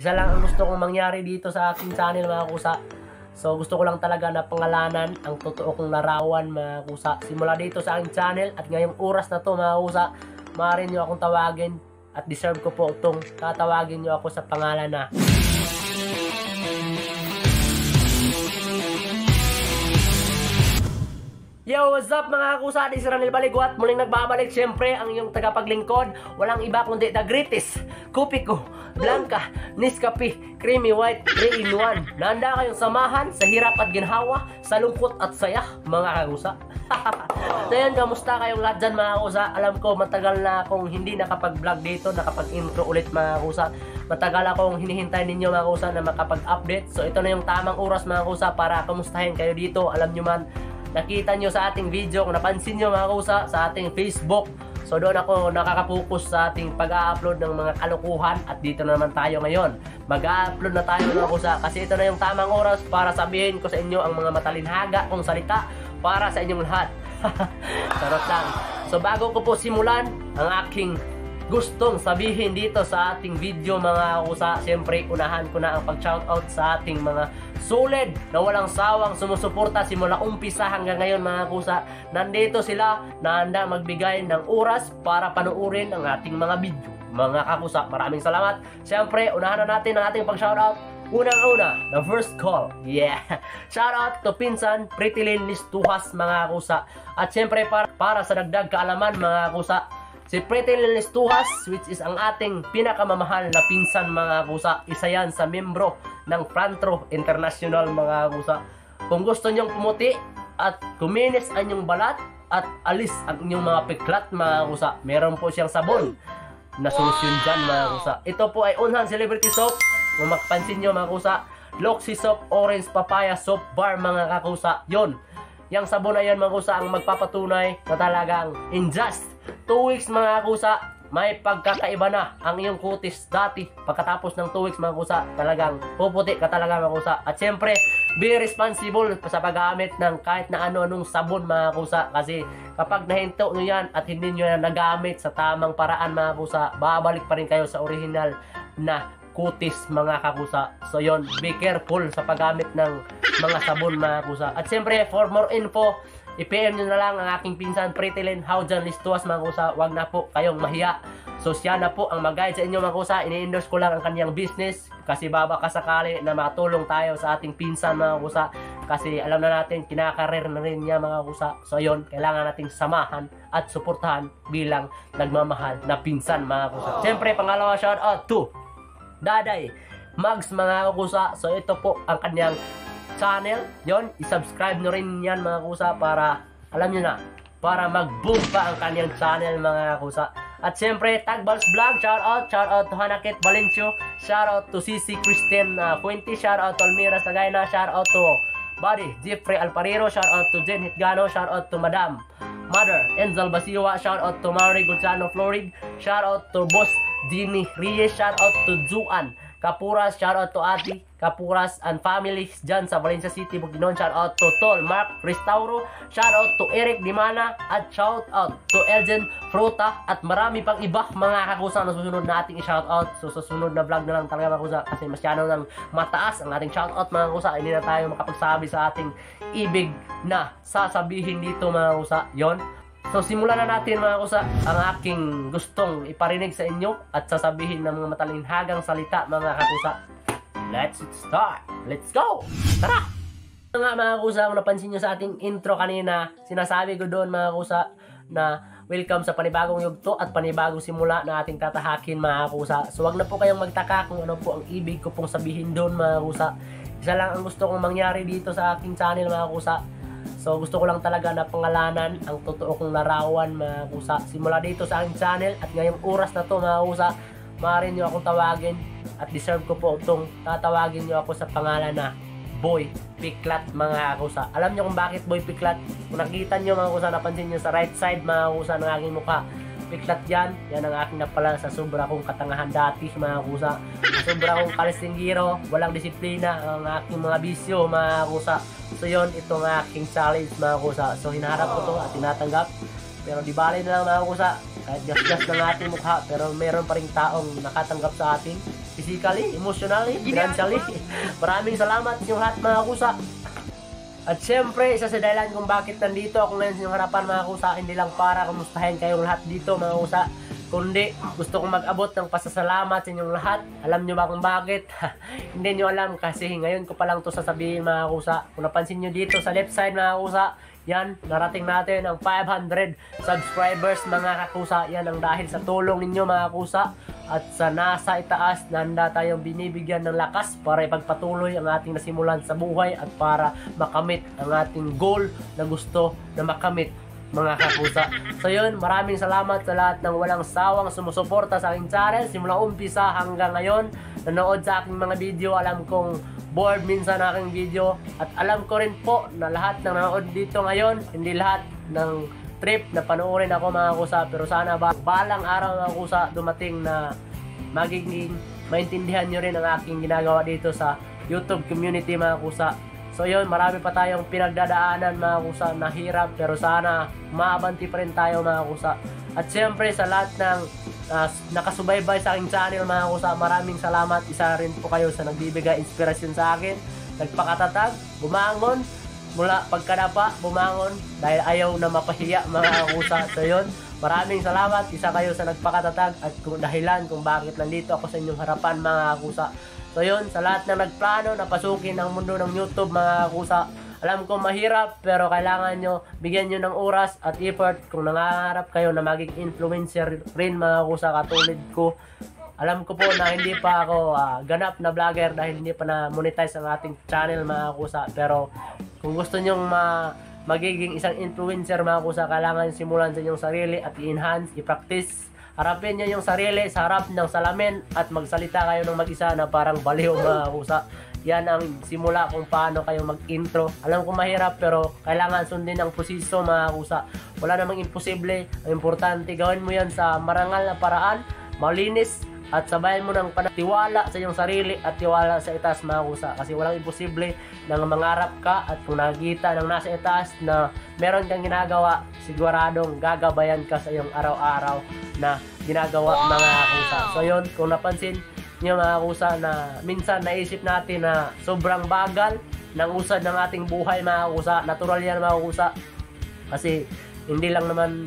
Isa lang ang gusto kong mangyari dito sa aking channel mga kusa. So gusto ko lang talaga na pangalanan ang totoo kong larawan mga kusa. Simula dito sa aking channel at ngayong oras na to mga kusa, maaari nyo akong tawagin at deserve ko po itong tatawagin nyo ako sa pangalan na Yo, what's up mga kusa? Di si Ranil Baligwat. Muling nagbabalik siyempre ang iyong tagapaglingkod. Walang iba kundi the greatest Kupiko, Blanca, Nescafe, Creamy White, 3-in-1. Nahanda kayong samahan sa hirap at ginhawa, sa lungkot at saya mga kusa. So yun, kamusta kayong lahat dyan mga kusa? Alam ko matagal na akong hindi nakapag-vlog dito, nakapag-intro ulit mga kusa. Matagal akong hinihintay ninyo mga kusa na makapag-update. So ito na yung tamang oras mga kusa para kamustahin kayo dito. Alam nyo man, nakita nyo sa ating video, kung napansin nyo mga kusa, sa ating Facebook. So doon ako nakakapokus sa ating pag-a-upload ng mga kalokohan. At dito naman tayo ngayon. Mag-a-upload na tayo mga kusa. Kasi ito na yung tamang oras para sabihin ko sa inyo ang mga matalinhaga kong salita para sa inyong lahat. Charot lang. So bago ko po simulan ang aking gustong sabihin dito sa ating video mga kusa, siyempre unahan ko na ang pag-shoutout sa ating mga solid na walang sawang sumusuporta simula umpisa hanggang ngayon mga kusa. Nandito sila na handa magbigay ng oras para panuorin ang ating mga video mga kakusa. Maraming salamat. Siyempre unahan na natin ang ating pag-shoutout. Unang-una, the first call. Yeah. Shoutout to Pinsan Pritilin Listuhas mga kusa. At siyempre para sa dagdag kaalaman mga kusa, si Pritilin Listuhas, which is ang ating pinakamamahal na pinsan mga kusa. Isa yan sa membro ng Frantro International mga kusa. Kung gusto nyong pumuti at kuminis ang inyong balat at alis ang inyong mga piklat mga kusa, meron po siyang sabon na solusyon dyan mga kusa. Ito po ay Unhan Celebrity Soap. Kung makapansin nyo mga kusa, Loxy Soap Orange Papaya Soap Bar mga kakusa. Yun, yung sabon na yan mga kusa ang magpapatunay na talagang in just 2 weeks mga kusa, may pagkakaiba na ang iyong kutis dati. Pagkatapos ng 2 weeks mga kusa, talagang puputi ka talaga mga kusa. At syempre, be responsible sa paggamit ng kahit na ano-anong sabon mga kusa. Kasi kapag nahinto nyo yan at hindi nyo yan nagamit sa tamang paraan mga kusa, babalik pa rin kayo sa original na kutis mga kakusa. So yon, be careful sa paggamit ng mga sabon mga kusa. At siyempre, for more info, i-PM nyo na lang ang aking pinsan Pritilin Howjan Listuhas mga kusa. Huwag na po kayong mahiya. So siya na po ang mag-guide sa inyo mga kusa. Ini-endorse ko lang ang kanyang business kasi baka sakali na matulong tayo sa ating pinsan mga kusa. Kasi alam na natin, kinakarir na rin niya mga kusa. So yon, kailangan nating samahan at suportahan bilang nagmamahal na pinsan mga kusa. Siyempre, pangalawa, shout out to Daday Mags mga kusa. So ito po ang kanyang channel. Yon, i-subscribe nyo rin yan mga kusa para alam nyo na, para mag-boom pa ang kanyang channel mga kusa. At siyempre, Tagbals Vlog, shout out to Hanakit Valencio, shout out to CC Christian Fuente, shout out to Almira Sagayna, shout out to Buddy Jeffrey Alparero, shout out to Jen Hitgano, shout out to Madam Mother Enzel Basiwa, shout out to Mari Gulciano Florid, shout out to Boss Dini Reyes, shout out to Juan Kapuras, shout out to Ati Kapuras and family dyan sa Valencia City, Bukidnon, shout out to Tol Mark Restauro, shout out to Eric Dimana, at shout out to Elgen Fruta, at marami pang iba mga kakusa na susunod na ating i-shout out. So susunod na vlog na lang talaga mga kusa kasi masyado nang mataas ang ating shout out mga kusa. Hindi na tayo makapagsabi sa ating ibig na sasabihin dito mga kusa. Yon. So simulan na natin mga kusa ang aking gustong iparinig sa inyo at sasabihin ng mga matalinhagang salita mga kakusa. Let's start! Let's go! Tara! Nga mga kusa, kung napansin nyo sa ating intro kanina, sinasabi ko doon mga kusa na welcome sa panibagong yugto at panibagong simula na ating tatahakin mga kusa. So wag na po kayong magtaka kung ano po ang ibig ko pong sabihin doon mga kusa. Isa lang ang gusto kong mangyari dito sa aking channel mga kusa. So gusto ko lang talaga na pangalanan ang totoo kong larawan mga kusa. Simula dito sa aking channel at ngayong oras na to mga kusa, maaari nyo akong tawagin at deserve ko po itong tatawagin nyo ako sa pangalan na Boy Piklat mga kusa. Alam nyo kung bakit Boy Piklat? Kung nakita nyo mga kusa, napansin nyo sa right side mga kusa ng aking mukha, piklat yan. Yan ang aking napala sa sobra kong katangahan dati mga kusa. Sobra kong kalistinggiro, walang disiplina ang aking mga bisyo mga kusa. So yun, itong aking challenge mga kusa. So hinaharap ko to at tinatanggap. pero di bali na lang mga kusa. Kahit gas-gas ng ating mukha, pero meron pa rin taong nakatanggap sa atin. Physically, emotionally, financially. Maraming salamat yung lahat mga kusa. At syempre, isa sa dahilan kung bakit nandito ako ngayon sa inyong harapan mga kusa, hindi lang para kumustahin kayong lahat dito mga kusa, kundi gusto kong mag-abot ng pasasalamat sa inyong lahat. Alam nyo ba kung bakit? Hindi nyo alam kasi ngayon ko pa lang to sasabihin mga kusa. Kung napansin nyo dito sa left side mga kusa, yan, narating natin ang 500 subscribers mga kakusa. Yan ang dahil sa tulong ninyo mga kusa. At sa nasa itaas, nanda tayong binibigyan ng lakas para ipagpatuloy ang ating nasimulan sa buhay at para makamit ang ating goal na gusto na makamit mga kakusa. So yun, maraming salamat sa lahat ng walang sawang sumusuporta sa aking channel simula umpisa hanggang ngayon. Nanood sa aking mga video, alam kong bored minsan aking video at alam ko rin po na lahat ng nanood dito ngayon, hindi lahat ng trip na panoorin ako mga kusa, pero sana balang araw mga kusa dumating na magiging maintindihan nyo rin ang aking ginagawa dito sa YouTube community mga kusa. So yun, marami pa tayong pinagdadaanan mga kusa na hirap, pero sana maabanti pa rin tayo mga kusa. At syempre sa lahat ng nakasubaybay sa aking channel mga kusa, maraming salamat. Isa rin po kayo sa nagbibigay inspirasyon sa akin, nagpakatatag, bumangon mula pagkadapa, bumangon dahil ayaw na mapahiya mga kusa. So yun, maraming salamat, isa kayo sa nagpakatatag at kung dahilan kung bakit nandito ako sa inyong harapan mga kusa. So yun, sa lahat na nagplano na pasukin ang mundo ng YouTube mga kusa, alam ko mahirap pero kailangan nyo bigyan nyo ng oras at effort kung nangangarap kayo na maging influencer rin mga kusa katulad ko. Alam ko po na hindi pa ako ganap na vlogger dahil hindi pa na-monetize ang ating channel mga kusa, pero kung gusto nyong magiging isang influencer mga kusa, kailangan simulan sa inyong sarili at i-enhance, i-practice. Harapin nyo yung sarili sa harap ng salamin at magsalita kayo ng mag-isa na parang baliw mga kusa. Yan ang simula kung paano kayo mag-intro. Alam ko mahirap pero kailangan sundin ang proseso mga kusa. Wala namang imposible. Ang importante gawin mo yan sa marangal na paraan, malinis, at sabayan mo ng panatiwala sa iyong sarili at tiwala sa itaas mga kusa. Kasi walang imposible na mangarap ka at kung nakikita ng nasa itaas na meron kang ginagawa, siguradong gagabayan ka sa iyong araw-araw na ginagawa mga kusa. So yun, kung napansin niyo mga kusa na minsan naisip natin na sobrang bagal ng usad ng ating buhay mga kusa, natural yan mga kusa. Kasi hindi lang naman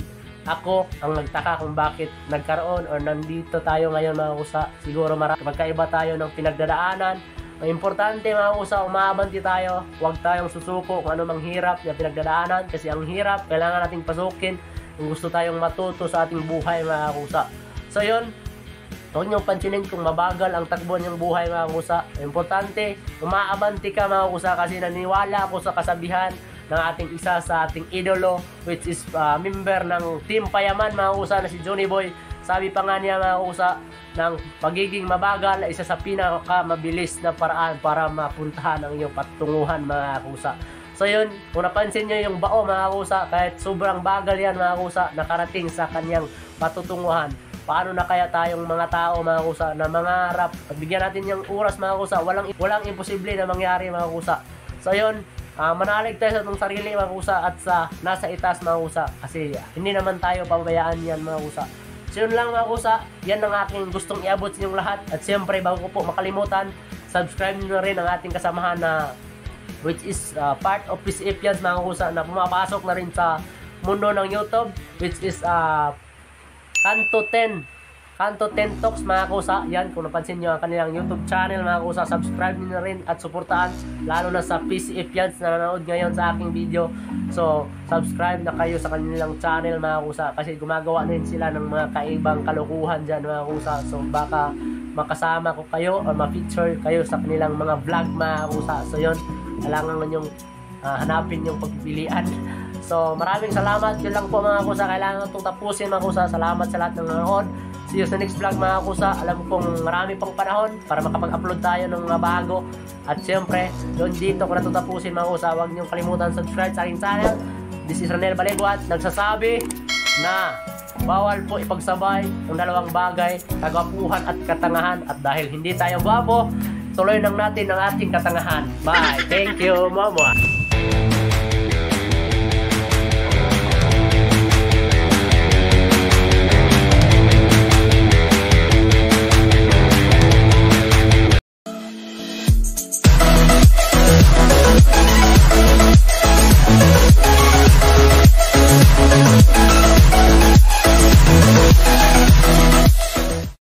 ako ang nagtaka kung bakit nagkaroon or nandito tayo ngayon mga kusa. Siguro magkaiba tayo ng pinagdadaanan. Ang importante mga kusa, umabanti tayo. Huwag tayong susuko kung ano mang hirap na pinagdadaanan. Kasi ang hirap, kailangan nating pasukin kung gusto tayong matuto sa ating buhay mga kusa. So yun, huwag niyong pansinin kung mabagal ang takbo niyong buhay mga kusa. Importante, umaabanti ka mga kusa kasi naniwala ako sa kasabihan ng ating isa sa ating idolo, which is member ng Team Payaman mga kusa na si Johnny Boy. Sabi pa nga niya mga kusa, ng pagiging mabagal ay isa sa pinakamabilis na paraan para mapuntahan ang iyong patunguhan mga kusa. So yun, kung napansin nyo yung bao mga kusa, kahit sobrang bagal yan mga kusa, nakarating sa kanyang patutunguhan. Paano na kaya tayong mga tao mga kusa na mangarap, pagbigyan natin yung oras mga kusa, walang imposible na mangyari mga kusa. So yun, manalig tayo sa itong sarili mga kusa at sa nasa itaas mga kusa, kasi hindi naman tayo pabayaan yan mga kusa. So yun lang mga kusa, yan ang aking gustong iabot sa inyong lahat. At siyempre bago ko po makalimutan, subscribe nyo na rin ang ating kasamahan na which is part of PCFians mga kusa, na pumapasok na rin sa mundo ng YouTube, which is Kanto 10 Talks mga kusa. Yan, kung napansin nyo ang kanilang YouTube channel mga kusa, subscribe nyo na rin at suportahan, lalo na sa PCFians na nanood ngayon sa aking video. So subscribe na kayo sa kanilang channel mga kusa, kasi gumagawa na rin sila ng mga kaibang kalukuhan dyan mga kusa. So baka makasama ko kayo or ma-feature kayo sa kanilang mga vlog mga kusa. So yun, kailangan nyong hanapin yung pagpilian. So maraming salamat, yun lang po mga kusa, kailangan itong tapusin mga kusa. Salamat sa lahat ng nanonood. See you sa next vlog mga kusa. Alam kong marami pang panahon para makapag-upload tayo ng mga bago. At syempre, doon dito ko na ito tapusin mga kusa. Huwag niyong kalimutan subscribe sa aking channel. This is Ranel Baliguat, nagsasabi na bawal po ipagsabay ng dalawang bagay, kagwapuhan at katangahan. At dahil hindi tayo gwapo, tuloy lang natin ang ating katangahan. Bye! Thank you, mama!